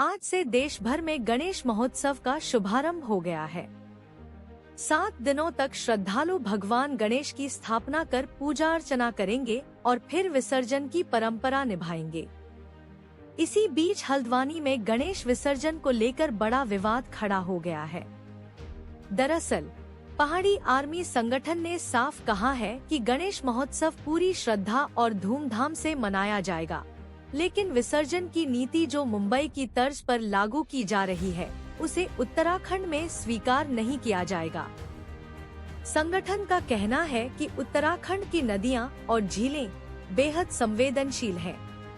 आज से देश भर में गणेश महोत्सव का शुभारंभ हो गया है। 7 दिनों तक श्रद्धालु भगवान गणेश की स्थापना कर पूजा अर्चना करेंगे और फिर विसर्जन की परंपरा निभाएंगे। इसी बीच हल्द्वानी में गणेश विसर्जन को लेकर बड़ा विवाद खड़ा हो गया है। दरअसल पहाड़ी आर्मी संगठन ने साफ कहा है कि गणेश महोत्सव पूरी श्रद्धा और धूमधाम से मनाया जाएगा, लेकिन विसर्जन की नीति जो मुंबई की तर्ज पर लागू की जा रही है, उसे उत्तराखंड में स्वीकार नहीं किया जाएगा। संगठन का कहना है कि उत्तराखंड की नदियां और झीलें बेहद संवेदनशील हैं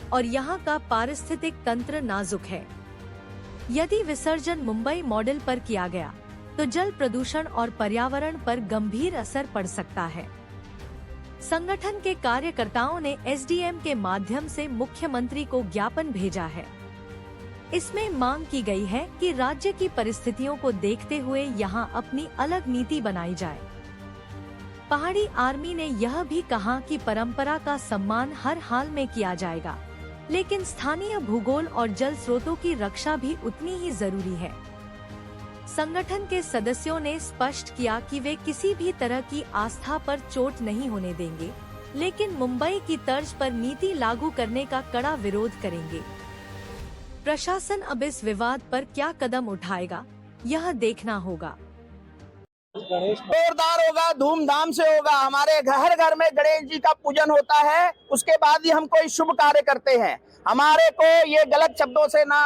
और यहां का पारिस्थितिक तंत्र नाजुक है। यदि विसर्जन मुंबई मॉडल पर किया गया तो जल प्रदूषण और पर्यावरण पर गंभीर असर पड़ सकता है। संगठन के कार्यकर्ताओं ने एसडीएम के माध्यम से मुख्यमंत्री को ज्ञापन भेजा है। इसमें मांग की गई है कि राज्य की परिस्थितियों को देखते हुए यहां अपनी अलग नीति बनाई जाए। पहाड़ी आर्मी ने यह भी कहा कि परंपरा का सम्मान हर हाल में किया जाएगा, लेकिन स्थानीय भूगोल और जल स्रोतों की रक्षा भी उतनी ही जरूरी है। संगठन के सदस्यों ने स्पष्ट किया कि वे किसी भी तरह की आस्था पर चोट नहीं होने देंगे, लेकिन मुंबई की तर्ज पर नीति लागू करने का कड़ा विरोध करेंगे। प्रशासन अब इस विवाद पर क्या कदम उठाएगा, यह देखना होगा। जोरदार होगा, धूमधाम से होगा। हमारे घर घर में गणेश जी का पूजन होता है, उसके बाद ही हम कोई शुभ कार्य करते हैं। हमारे को ये गलत शब्दों से ना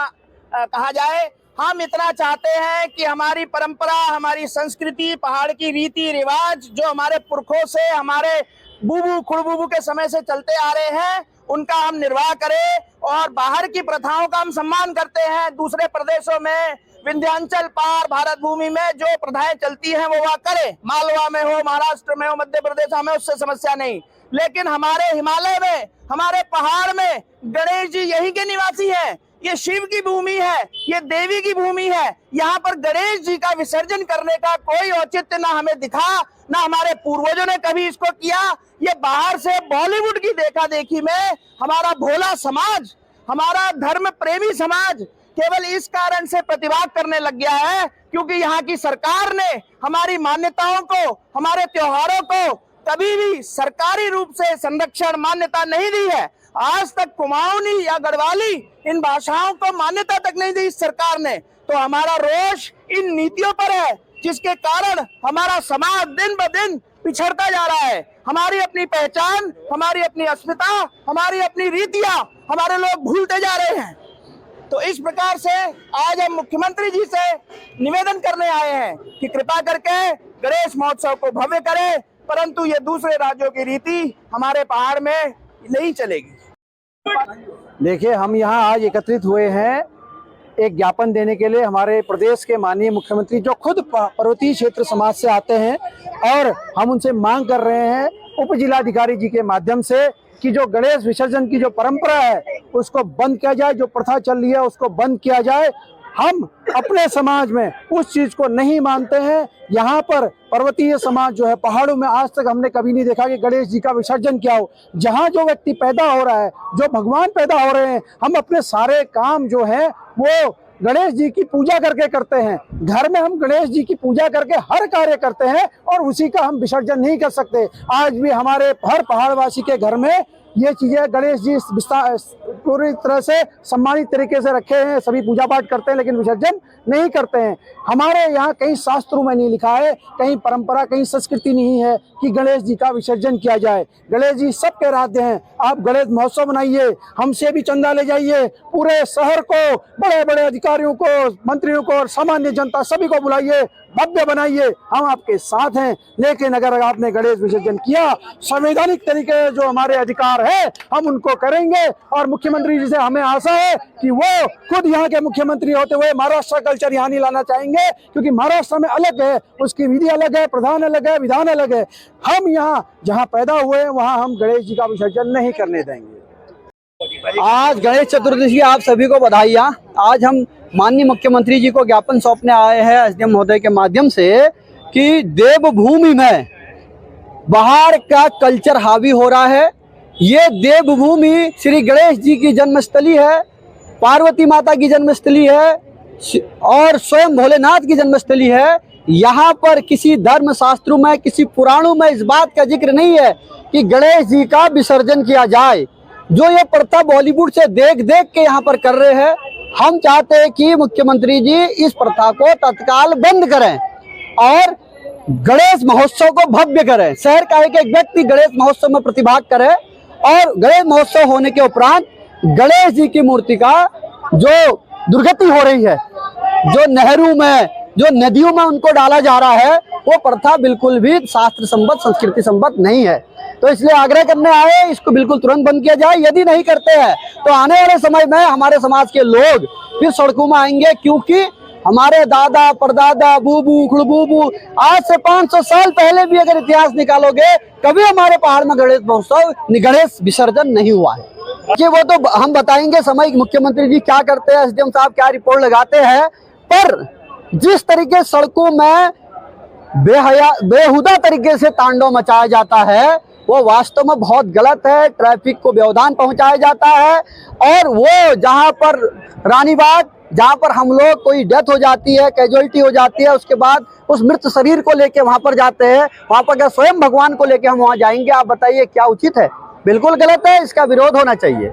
कहा जाए। हम इतना चाहते हैं कि हमारी परंपरा, हमारी संस्कृति, पहाड़ की रीति रिवाज जो हमारे पुरखों से, हमारे बूबू खुड़बूबू के समय से चलते आ रहे हैं, उनका हम निर्वाह करें और बाहर की प्रथाओं का हम सम्मान करते हैं। दूसरे प्रदेशों में, विंध्याचल पार भारत भूमि में जो प्रथाएं चलती हैं वो वह करें। मालवा में हो, महाराष्ट्र में हो, मध्य प्रदेश, हमें उससे समस्या नहीं। लेकिन हमारे हिमालय में, हमारे पहाड़ में गणेश जी यहीं के निवासी हैं। ये शिव की भूमि है, ये देवी की भूमि है। यहाँ पर गणेश जी का विसर्जन करने का कोई औचित्य ना हमें दिखा, ना हमारे पूर्वजों ने कभी इसको किया। ये बाहर से बॉलीवुड की देखा देखी में हमारा भोला समाज, हमारा धर्म प्रेमी समाज केवल इस कारण से प्रतिवाद करने लग गया है क्योंकि यहाँ की सरकार ने हमारी मान्यताओं को, हमारे त्योहारों को कभी भी सरकारी रूप से संरक्षण मान्यता नहीं दी है। आज तक कुमाऊनी या गढ़वाली इन भाषाओं को मान्यता तक नहीं दी इस सरकार ने। तो हमारा रोष इन नीतियों पर है, जिसके कारण हमारा समाज दिन ब दिन पिछड़ता जा रहा है। हमारी अपनी पहचान, हमारी अपनी अस्मिता, हमारी अपनी रीतियां हमारे लोग भूलते जा रहे हैं। तो इस प्रकार से आज हम मुख्यमंत्री जी से निवेदन करने आए हैं कि कृपा करके गणेश महोत्सव को भव्य करें, परंतु ये दूसरे राज्यों की रीति हमारे पहाड़ में नहीं चलेगी। देखिए, हम यहाँ आज एकत्रित हुए हैं एक ज्ञापन देने के लिए। हमारे प्रदेश के माननीय मुख्यमंत्री जो खुद पर्वतीय क्षेत्र समाज से आते हैं, और हम उनसे मांग कर रहे हैं उप जिलाधिकारी जी के माध्यम से कि जो गणेश विसर्जन की जो परंपरा है उसको बंद किया जाए, जो प्रथा चल रही है उसको बंद किया जाए। हम अपने समाज में उस चीज को नहीं मानते हैं। यहाँ पर पर्वतीय समाज जो है, पहाड़ों में आज तक हमने कभी नहीं देखा कि गणेश जी का विसर्जन किया हो। जहाँ जो व्यक्ति पैदा हो रहा है, जो भगवान पैदा हो रहे हैं, हम अपने सारे काम जो है वो गणेश जी की पूजा करके करते हैं। घर में हम गणेश जी की पूजा करके हर कार्य करते हैं और उसी का हम विसर्जन नहीं कर सकते। आज भी हमारे हर पहाड़वासी के घर में ये चीजें गणेश जी पूरी तरह से सम्मानित तरीके से रखे हैं, सभी पूजा पाठ करते हैं, लेकिन विसर्जन नहीं करते हैं। हमारे यहाँ कहीं शास्त्रों में नहीं लिखा है, कहीं परंपरा, कहीं संस्कृति नहीं है कि गणेश जी का विसर्जन किया जाए। गणेश जी सबके आराध्य हैं। आप गणेश महोत्सव बनाइए, हमसे भी चंदा ले जाइए, पूरे शहर को, बड़े बड़े अधिकारियों को, मंत्रियों को और सामान्य जनता सभी को बुलाइए, भव्य बनाइए, हम आपके साथ हैं। लेकिन अगर आपने गणेश विसर्जन किया, संवैधानिक तरीके जो हमारे अधिकार है हम उनको करेंगे। और मुख्यमंत्री जी से हमें आशा है कि वो खुद यहाँ के मुख्यमंत्री होते हुए महाराष्ट्र कल्चर यहाँ नहीं लाना चाहेंगे, क्योंकि महाराष्ट्र में अलग है, उसकी विधि अलग है, प्रधान अलग है, विधान अलग है। हम यहाँ जहाँ पैदा हुए हैं वहाँ हम गणेश जी का विसर्जन नहीं करने देंगे। आज गणेश चतुर्दशी, आप सभी को बधाइयाँ। आज हम माननीय मुख्यमंत्री जी को ज्ञापन सौंपने आए हैं एसडीएम महोदय के माध्यम से कि देवभूमि में बाहर का कल्चर हावी हो रहा है। ये देवभूमि श्री गणेश जी की जन्मस्थली है पार्वती माता की जन्मस्थली है और स्वयं भोलेनाथ की जन्मस्थली है। यहाँ पर किसी धर्म शास्त्रों में, किसी पुराणों में इस बात का जिक्र नहीं है कि गणेश जी का विसर्जन किया जाए। जो ये प्रथा बॉलीवुड से देख देख के यहाँ पर कर रहे हैं, हम चाहते हैं कि मुख्यमंत्री जी इस प्रथा को तत्काल बंद करें और गणेश महोत्सव को भव्य करें। शहर का एक एक व्यक्ति गणेश महोत्सव में प्रतिभाग करे और गणेश महोत्सव होने के उपरांत गणेश जी की मूर्ति का जो दुर्गति हो रही है, जो नहरों में, जो नदियों में उनको डाला जा रहा है, वो प्रथा बिल्कुल भी शास्त्र सम्मत, संस्कृति सम्मत नहीं है। तो इसलिए आग्रह करने आए, इसको बिल्कुल तुरंत बंद किया जाए। यदि नहीं करते हैं तो आने वाले समय में हमारे समाज के लोग फिर सड़कों में आएंगे, क्योंकि हमारे दादा परदादा बूबू खुड़बूबू आज से 500 साल पहले भी अगर इतिहास निकालोगे, कभी हमारे पहाड़ में गणेश महोत्सव, गणेश विसर्जन नहीं हुआ है। कि वो तो हम बताएंगे समय मुख्यमंत्री जी क्या करते हैं, एसडीएम साहब क्या रिपोर्ट लगाते हैं, पर जिस तरीके सड़कों में बेहुदा तरीके से तांडव मचाया जाता है वो वास्तव में बहुत गलत है। ट्रैफिक को व्यवधान पहुंचाया जाता है और वो जहां पर रानीबाग, जहां पर हम लोग कोई डेथ हो जाती है, कैजुअलिटी हो जाती है, उसके बाद उस मृत शरीर को लेके वहां पर जाते हैं, वहां पर क्या स्वयं भगवान को लेके हम वहां जाएंगे? आप बताइए क्या उचित है? बिल्कुल गलत है, इसका विरोध होना चाहिए।